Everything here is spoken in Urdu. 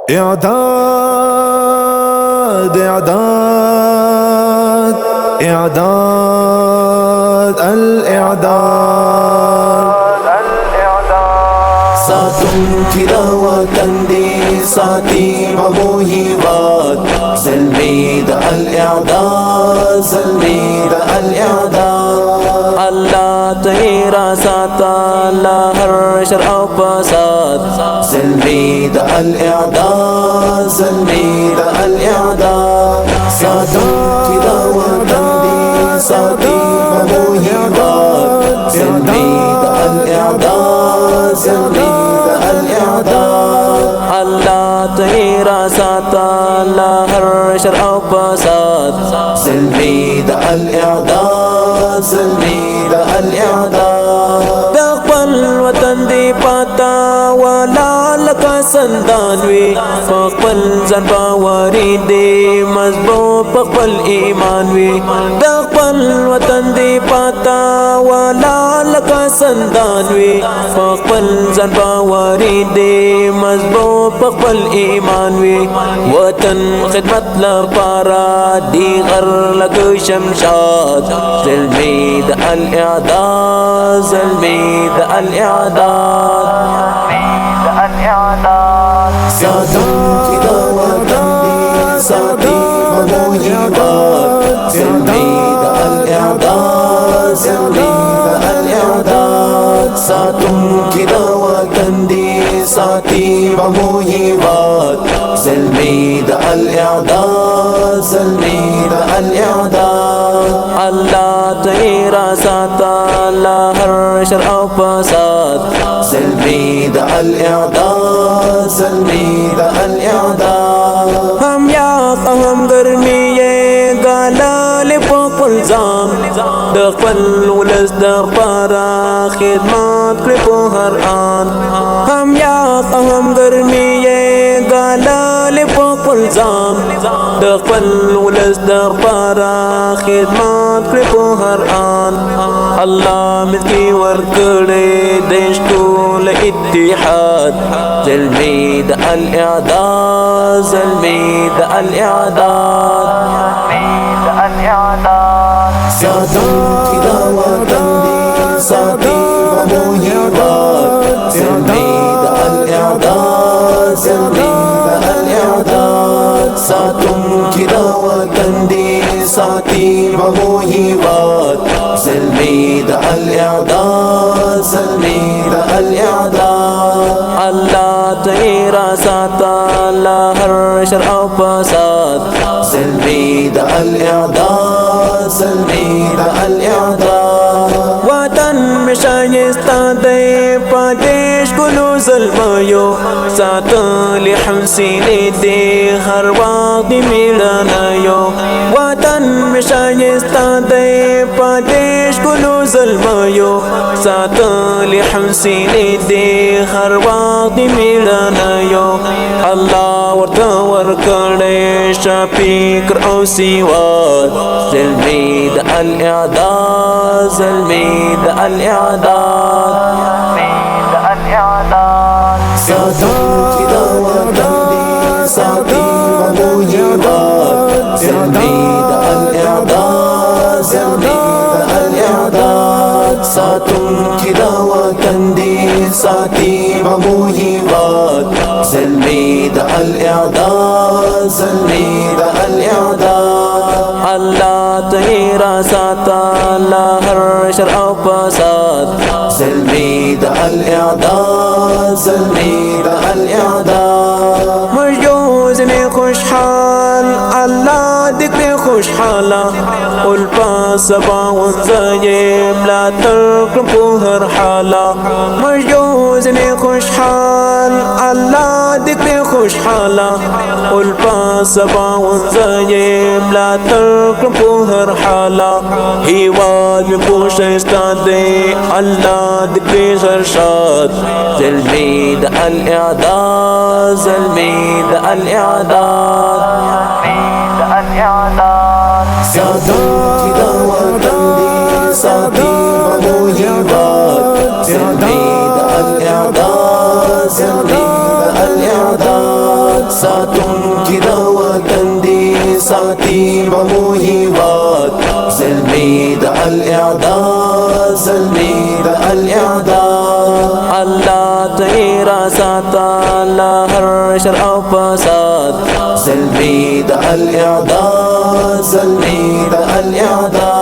إعداد إعداد إعداد الإعداد ساتم تلاوة دي ساتي مبوهبات زلميد الإعداد زلميد الإعداد الله تيرا ساتا لهر شرع فساد زلميد الإعداد زلميد الإعداد ساتم تلاوة دي ساتي مبوهبات زلميد الإعداد زلميد الإعداد الله تيرا ساتا لهر شرع فساد زلميد الإعداد زلميد الإعداد تقبل وطن دي پاتا ولا لك سندانوي فقبل زنبا وريدي مضبوط فقبل إيمانوي تقبل وطن دي پاتا ولا لك سندانوي فقبل زنبا وريدي مضبوط فقبل إيمانوي وطن خدمت لپارا دي غر لك شمشاد زلميد الإعداد زلميد الإعداد ساتم تلاوة دي ساتي مبوهبات زلميد الإعداد زلميد الإعداد ساتم تلاوة دي ساتي مبوهبات زلميد الإعداد زلميد الإعداد الله تيرا ساتا لهر شرع فساد زلميد الإعداد زلميد الإعداد هم ياق هم گرمیه گالال پاکل زام دقبل ولس دقبارا خدمات کرپو هر آن هم یاق هم گرمیه گالال پاکل زام دقبل ولس دقبارا خدمات کرپو هر آن الله ملکی ورکڑے دیش کول اتحاد زلميد الإعداد زلميد الإعداد ساتم تلاوة دي ساتي مبوهبات زلميد الإعداد زلميد الإعداد ساتم تلاوة دي ساتي مبوهبات زلميد الإعداد زلميد الإعداد الله تيرا ساتا لهر شرع فساد زلميد الإعداد زلميد الإعداد وطن مشايستا دي پادش کلو ظلميو ساتا لحسين دي هر وقت ميلانيو وطن مشايستا دي پادش کلو ظلميو ساتا لحسين دي هر وقت ميلانيو الله ورتا ورکڑے شفیقر او سیواد زلميد الإعداد زلميد الإعداد ساتم تلاوة دي ساتي مبوهبات زلميد الإعداد زلميد الإعداد ساتم تلاوة دي ساتي مبوهبات زلميد الإعداد زلميد الإعداد الله تيرا ساتا لهر شرع فساد زلميد الإعداد زلميد الإعداد مجوز خوشحال الله ذكر خوشحالا والفا سبا ونزايم لا تركب هر حالا مجوز خوشحال الله ذكر خوشحالا والفا سبا ونزايم لا تركب هر حالا هيواد بوش استادي الله ذكر شرشاد زلميد الإعداد زلميد الإعداد ساتم تلاوة دي ساتي مبوهبات زلميد الإعداد زلميد الإعداد ساتم كذا وتندي ساعتي بموهبات زلمي ده الإعداد زلمي ده الإعداد الله تيرا ساتا لا هر شر أو فساد زلمي ده الإعداد زلمي ده الإعداد